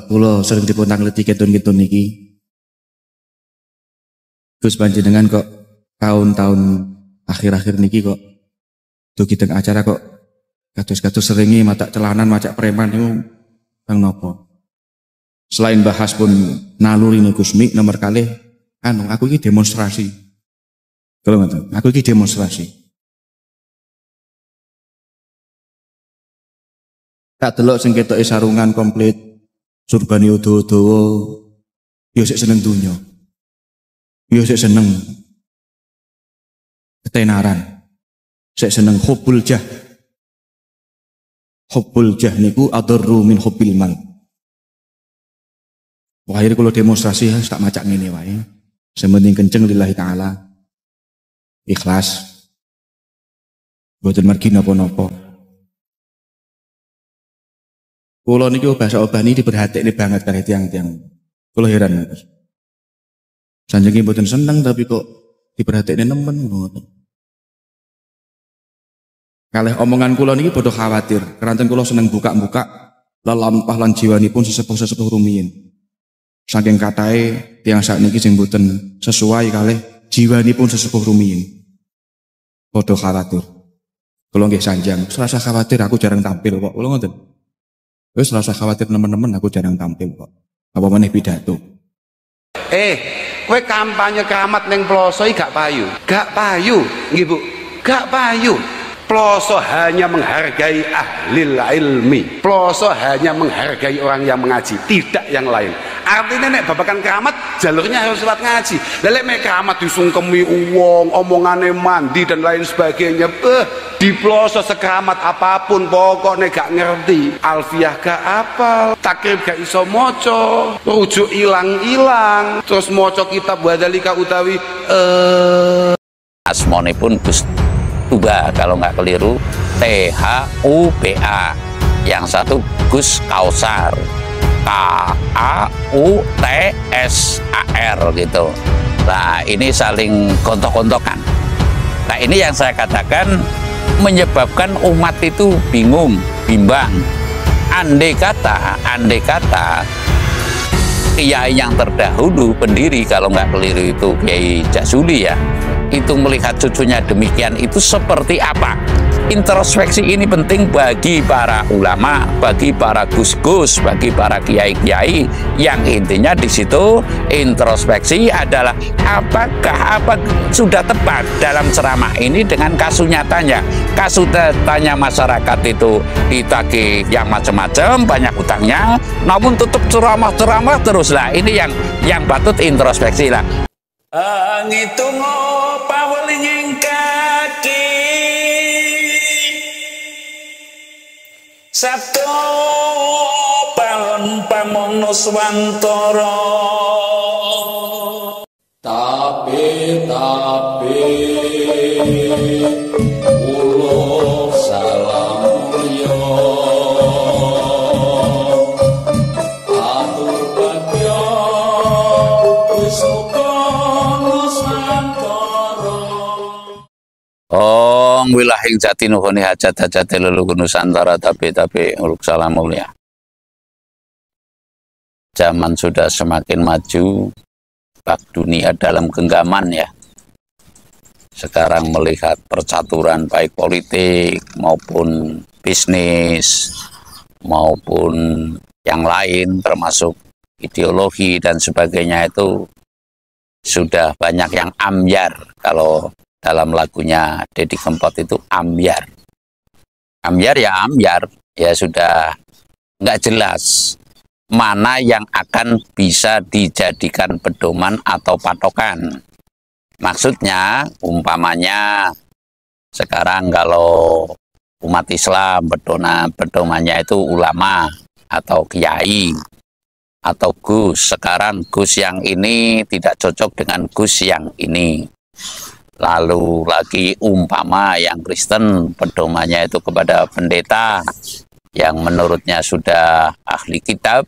Kula sering dipun tangleti ketun-ketun niki. Gus panjenengan kok tahun-tahun akhir-akhir niki kok dugi teng acara kok kados-kados seringi matak celanan macak preman niku bang nopo? Selain bahas pun naluri nih Gus Mik nomor kali aku iki demonstrasi. Kalau ngoten, aku iki demonstrasi. Tak delok sing ketoke sarungan komplit, surbane udawa-udawa, yo sik seneng dunya. Yo sik seneng ketenaran. Sik seneng hubbul jah. Hubbul jah niku adarru min hubbil mal. Wah, akhirnya kalau demonstrasi tak macak ngene wae. Sementing kenceng lillahi taala. Ikhlas. Mboten mergi napa-napa. Kula niki bahasa obani diperhatikne banget kali tiang-tiang. Kula heran. Sanjenge mboten seneng tapi kok diperhatikne nemen ngoten. Kalih omongan kula niki bodoh khawatir. Keranten kula seneng buka-buka lelampah lan jiwanipun sesepuh-sesepuh rumiyin. Saking katahe tiang sakniki sing mboten sesuai kalih jiwanipun sesepuh rumiyin. Bodoh khawatir. Kula nggih sanjang, serasa khawatir aku jarang tampil kok. Kula ngoten. Wis rasa khawatir nemen-nemen aku jarang tampil kok. Apa meneh pidato. Kowe kampanye keramat ning ploso iki gak payu. Gak payu, nggih Bu. Gak payu. Ploso hanya menghargai ahlil ilmi. Ploso hanya menghargai orang yang mengaji, tidak yang lain. Artinya nek babakan keramat jalurnya harus lewat ngaji. Lelek mek keramat disungkemi uang, omongane mandi dan lain sebagainya. Di ploso sekeramat apapun pokoknya gak ngerti. Alfiah gak apal, takrib gak iso moco, rujuk ilang-ilang, terus moco kitab wadhalika utawi asmonipun Gus Tuba kalau nggak keliru, THUBA, yang satu Gus Kausar, KAUTSAR gitu. Nah ini saling gontok-gontokan. Nah ini yang saya katakan menyebabkan umat itu bingung, bimbang. Andai kata kiai yang terdahulu pendiri kalau nggak keliru itu Kiai Jasuli ya, itu melihat cucunya demikian, itu seperti apa? Introspeksi ini penting bagi para ulama, bagi para gus-gus, bagi para kiai-kiai. Yang intinya di situ introspeksi adalah apakah sudah tepat dalam ceramah ini dengan kasus nyatanya. Kasus nyatanya masyarakat itu ditagih yang macam-macam, banyak utangnya, namun tutup ceramah-ceramah terus lah. Ini yang patut introspeksi lah. Ngitung paweling kaki Sabtu palon pamono swantara tapi ulo salam mulya atur bagya wis wilahing jati nuhuni hajat-hajat leluhur Nusantara tapi uluk salam mulia. Zaman sudah semakin maju, bak dunia dalam genggaman ya. Sekarang melihat percaturan baik politik maupun bisnis maupun yang lain termasuk ideologi dan sebagainya itu sudah banyak yang ambyar. Kalau dalam lagunya Deddy Kempot itu ambyar ya sudah nggak jelas mana yang akan bisa dijadikan pedoman atau patokan. Maksudnya umpamanya sekarang kalau umat Islam pedomannya itu ulama atau kiai atau gus. Sekarang gus yang ini tidak cocok dengan gus yang ini. Lalu lagi umpama yang Kristen pedomannya itu kepada pendeta yang menurutnya sudah ahli kitab,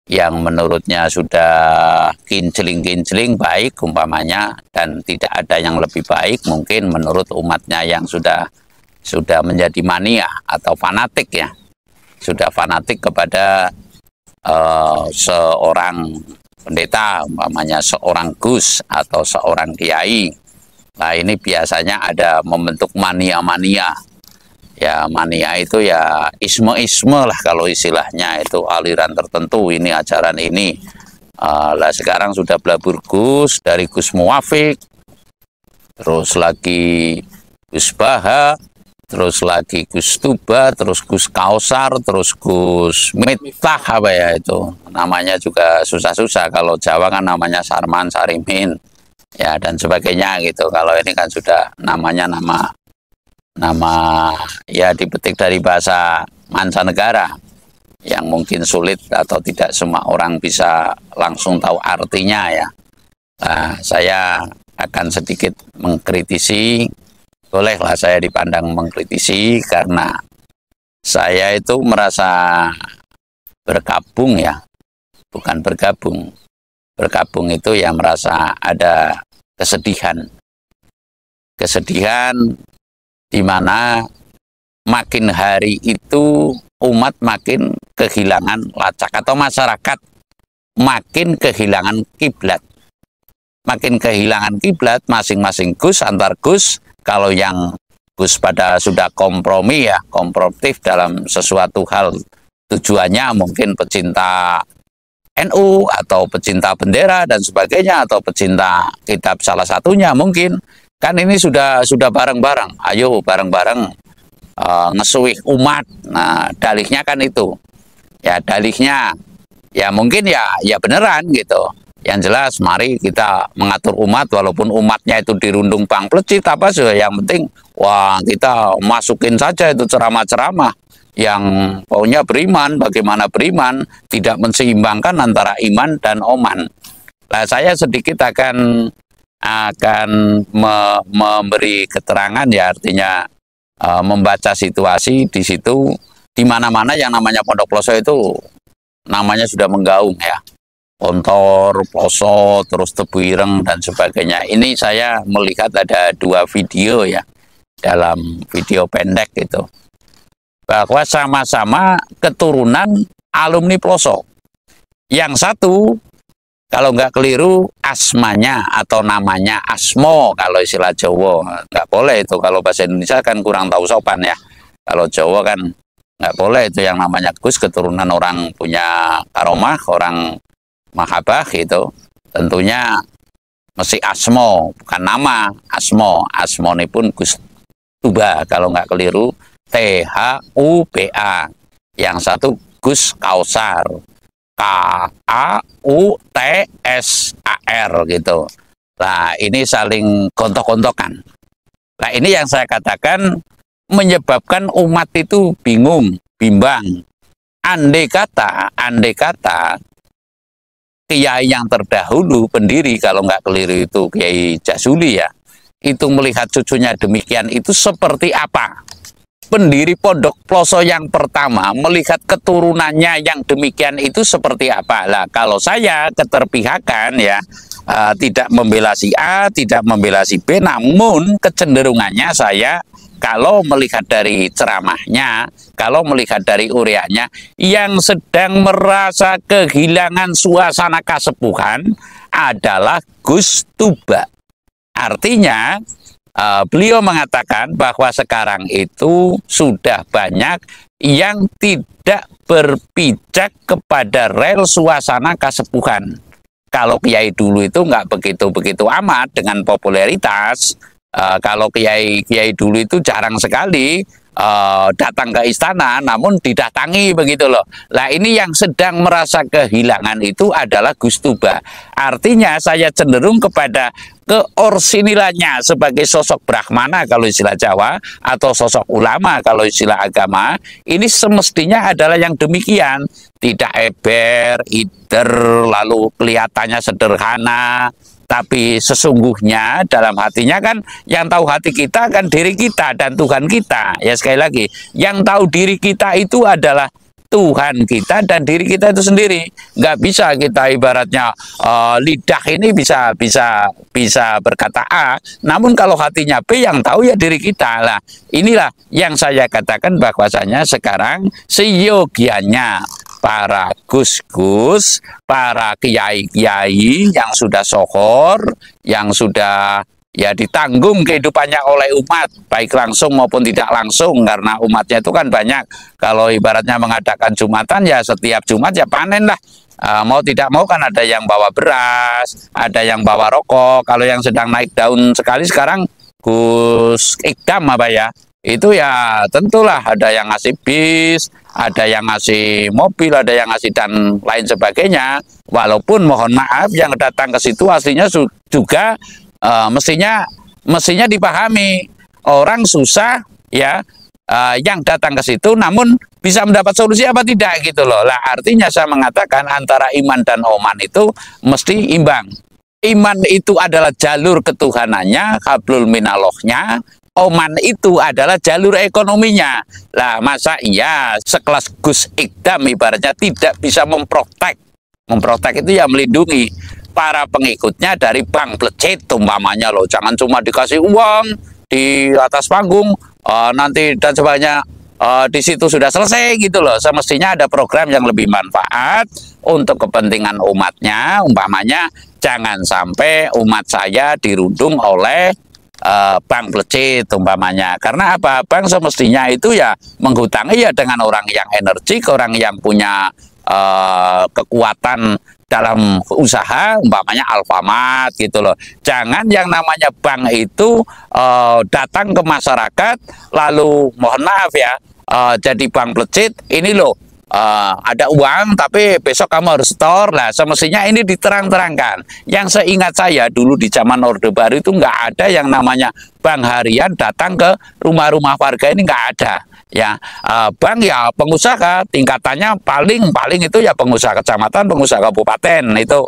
yang menurutnya sudah kincling-kincling baik umpamanya, dan tidak ada yang lebih baik mungkin menurut umatnya yang sudah menjadi mania atau fanatik ya, sudah fanatik kepada seorang pendeta, umpamanya seorang gus atau seorang kiai. Nah ini biasanya ada membentuk mania-mania. Ya mania itu ya isme-isme lah kalau istilahnya, itu aliran tertentu, ini ajaran ini. Lah sekarang sudah belabur Gus, dari Gus Muwafiq, terus lagi Gus Baha, terus lagi Gus Tuba, terus Gus Kausar, terus Gus Miftah, apa ya itu namanya juga susah-susah. Kalau Jawa kan namanya Sarman, Sarimin, ya dan sebagainya gitu. Kalau ini kan sudah namanya nama ya dipetik dari bahasa mancanegara yang mungkin sulit atau tidak semua orang bisa langsung tahu artinya ya. Nah, saya akan sedikit mengkritisi, bolehlah saya dipandang mengkritisi, karena saya itu merasa bergabung ya, bukan bergabung. Bergabung itu ya merasa ada kesedihan. Kesedihan di mana makin hari itu umat makin kehilangan lacak, atau masyarakat makin kehilangan kiblat. Makin kehilangan kiblat, masing-masing gus, antar gus, kalau yang gus pada sudah kompromi ya, kompromitif dalam sesuatu hal, tujuannya mungkin pecinta NU atau pecinta bendera dan sebagainya, atau pecinta kitab salah satunya mungkin. Kan ini sudah bareng-bareng, ayo bareng-bareng ngesuih umat. Nah, dalihnya kan itu. Ya, dalihnya ya mungkin ya beneran gitu. Yang jelas mari kita mengatur umat, walaupun umatnya itu dirundung bang plecit apa sih, yang penting wah kita masukin saja itu ceramah-ceramah yang pokoknya beriman, bagaimana beriman, tidak menseimbangkan antara iman dan oman. Nah, saya sedikit akan memberi keterangan ya, artinya membaca situasi di situ, di mana-mana yang namanya Pondok Ploso itu namanya sudah menggaung ya, Pontor, Ploso, terus Tebu Ireng dan sebagainya. Ini saya melihat ada 2 video ya, dalam video pendek itu, bahwa sama-sama keturunan alumni Ploso. Yang satu, kalau nggak keliru, asmanya atau namanya Asmo kalau istilah Jawa. Nggak boleh itu, kalau bahasa Indonesia kan kurang tahu sopan ya. Kalau Jawa kan nggak boleh itu yang namanya Gus, keturunan orang punya karomah, orang mahabah gitu. Tentunya mesti Asmo, bukan nama, Asmo. Asmo ini pun Gus Tuba kalau nggak keliru, THUBA. Yang satu Gus Kausar, KAUTSAR gitu. Nah, ini saling gontok-gontokan. Nah, ini yang saya katakan menyebabkan umat itu bingung, bimbang. Andai kata kiai yang terdahulu pendiri, kalau nggak keliru itu Kiai Jasuli ya, itu melihat cucunya demikian, itu seperti apa? Pendiri Pondok Ploso yang pertama melihat keturunannya yang demikian itu seperti apa? Lah, kalau saya keterpihakan ya, tidak membela si A, tidak membela si B, namun kecenderungannya saya kalau melihat dari ceramahnya, kalau melihat dari uriannya, yang sedang merasa kehilangan suasana kasepuhan adalah Gus Tuba. Artinya beliau mengatakan bahwa sekarang itu sudah banyak yang tidak berpijak kepada rel suasana kasepuhan. Kalau kiai dulu itu nggak begitu amat dengan popularitas. Kalau kiai dulu itu jarang sekali datang ke istana, namun didatangi begitu loh. Nah, ini yang sedang merasa kehilangan itu adalah Gus Tuba. Artinya saya cenderung kepada keorsinilannya sebagai sosok brahmana kalau istilah Jawa, atau sosok ulama kalau istilah agama. Ini semestinya adalah yang demikian, tidak eber, ider, lalu kelihatannya sederhana, tapi sesungguhnya dalam hatinya kan yang tahu hati kita kan diri kita dan Tuhan kita. Ya, sekali lagi, yang tahu diri kita itu adalah Tuhan kita dan diri kita itu sendiri. Nggak bisa kita ibaratnya lidah ini bisa berkata A, namun kalau hatinya B, yang tahu ya diri kita lah. Inilah yang saya katakan bahwasanya sekarang seyogianya para gus-gus, para kiai-kiai yang sudah sohor, yang sudah ya ditanggung kehidupannya oleh umat, baik langsung maupun tidak langsung, karena umatnya itu kan banyak. Kalau ibaratnya mengadakan Jumatan ya setiap Jumat ya panen lah. Mau tidak mau kan ada yang bawa beras, ada yang bawa rokok. Kalau yang sedang naik daun sekali sekarang Gus Ikdam apa ya, itu ya tentulah ada yang ngasih bis, ada yang ngasih mobil, ada yang ngasih dan lain sebagainya. Walaupun mohon maaf yang datang ke situ aslinya juga mestinya dipahami, orang susah ya, yang datang ke situ namun bisa mendapat solusi apa tidak gitu loh. Lah artinya saya mengatakan antara iman dan oman itu mesti imbang. Iman itu adalah jalur ketuhanannya, hablul minallahnya. Oman itu adalah jalur ekonominya. Lah masa iya sekelas Gus Ikdam ibaratnya tidak bisa memprotek itu ya melindungi para pengikutnya dari Bang Plecit umpamanya loh. Jangan cuma dikasih uang di atas panggung nanti dan sebagainya, di situ sudah selesai gitu loh. Semestinya ada program yang lebih manfaat untuk kepentingan umatnya. Umpamanya jangan sampai umat saya dirundung oleh Bang Plecit umpamanya. Karena apa? Bang semestinya itu ya menghutangi ya dengan orang yang energik, orang yang punya kekuatan dalam usaha, umpamanya Alfamart gitu loh. Jangan yang namanya bank itu datang ke masyarakat lalu mohon maaf ya, jadi Bang Plecit ini loh, ada uang tapi besok kamu harus store. Lah semestinya ini diterang-terangkan. Yang seingat saya dulu di zaman Orde Baru itu nggak ada yang namanya bank harian datang ke rumah-rumah warga, ini nggak ada ya. Bank ya pengusaha tingkatannya paling itu ya pengusaha kecamatan, pengusaha kabupaten, itu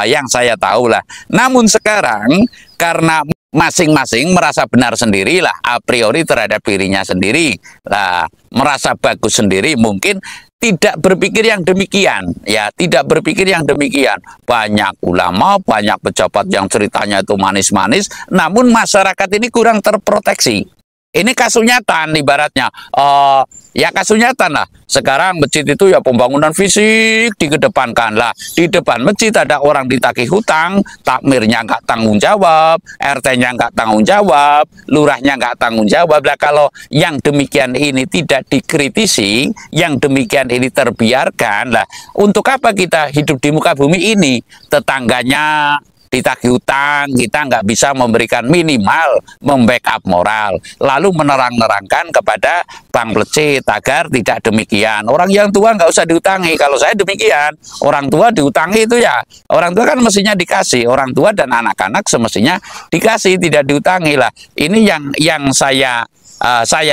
yang saya tahu lah. Namun sekarang karena masing-masing merasa benar sendirilah a priori terhadap dirinya sendiri lah, merasa bagus sendiri, mungkin tidak berpikir yang demikian ya, tidak berpikir yang demikian. Banyak ulama, banyak pejabat yang ceritanya itu manis-manis, namun masyarakat ini kurang terproteksi. Ini kasunyatan ibaratnya, ya kasunyatan lah. Sekarang masjid itu ya pembangunan fisik dikedepankan lah. Di depan masjid ada orang ditagih hutang, takmirnya nggak tanggung jawab, RT-nya nggak tanggung jawab, lurahnya nggak tanggung jawab. Lah kalau yang demikian ini tidak dikritisi, yang demikian ini terbiarkan, lah untuk apa kita hidup di muka bumi ini? Tetangganya ditagih hutang, kita nggak bisa memberikan minimal membackup moral, lalu menerang-nerangkan kepada Bang Plecit agar tidak demikian. Orang yang tua nggak usah diutangi. Kalau saya demikian, orang tua diutangi itu ya, orang tua kan mestinya dikasih, orang tua dan anak-anak semestinya dikasih, tidak diutangi lah. Ini yang saya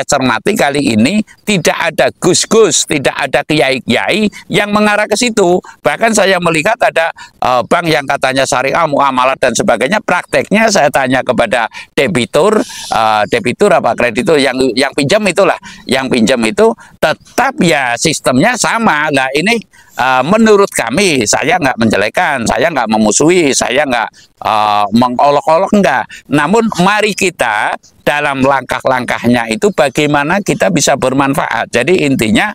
cermati kali ini, tidak ada gus-gus, tidak ada kiai-kiai yang mengarah ke situ. Bahkan saya melihat ada bank yang katanya syariah, muamalah dan sebagainya. Prakteknya saya tanya kepada debitur apa kreditur yang pinjam itulah, yang pinjam itu tetap ya sistemnya sama. Nah ini menurut kami, saya nggak menjelekan, saya nggak memusuhi, saya nggak mengolok-olok, enggak. Namun mari kita dalam langkah-langkahnya itu bagaimana kita bisa bermanfaat. Jadi intinya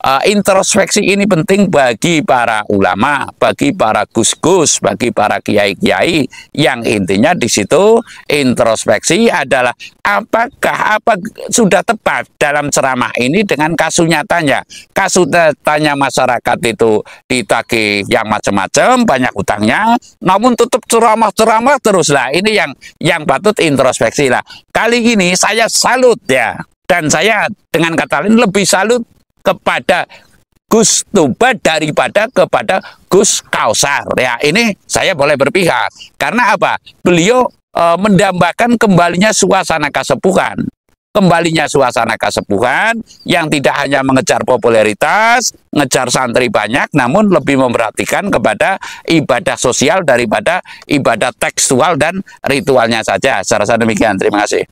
introspeksi ini penting bagi para ulama, bagi para gus-gus, bagi para kiai-kiai. Yang intinya di situ introspeksi adalah apakah sudah tepat dalam ceramah ini dengan kasunyatanya. Kasunyatanya masyarakat itu ditagih yang macam-macam, banyak utangnya, namun tetap ceramah-ceramah terus lah. Ini yang patut introspeksi lah. Kali ini saya salut ya, dan saya dengan kata lain lebih salut kepada Gus Tuba daripada kepada Gus Kausar ya. Ini saya boleh berpihak karena apa? Beliau mendambakan kembalinya suasana kesepuhan, yang tidak hanya mengejar popularitas, ngejar santri banyak, namun lebih memperhatikan kepada ibadah sosial daripada ibadah tekstual dan ritualnya saja. Saya rasa demikian. Terima kasih.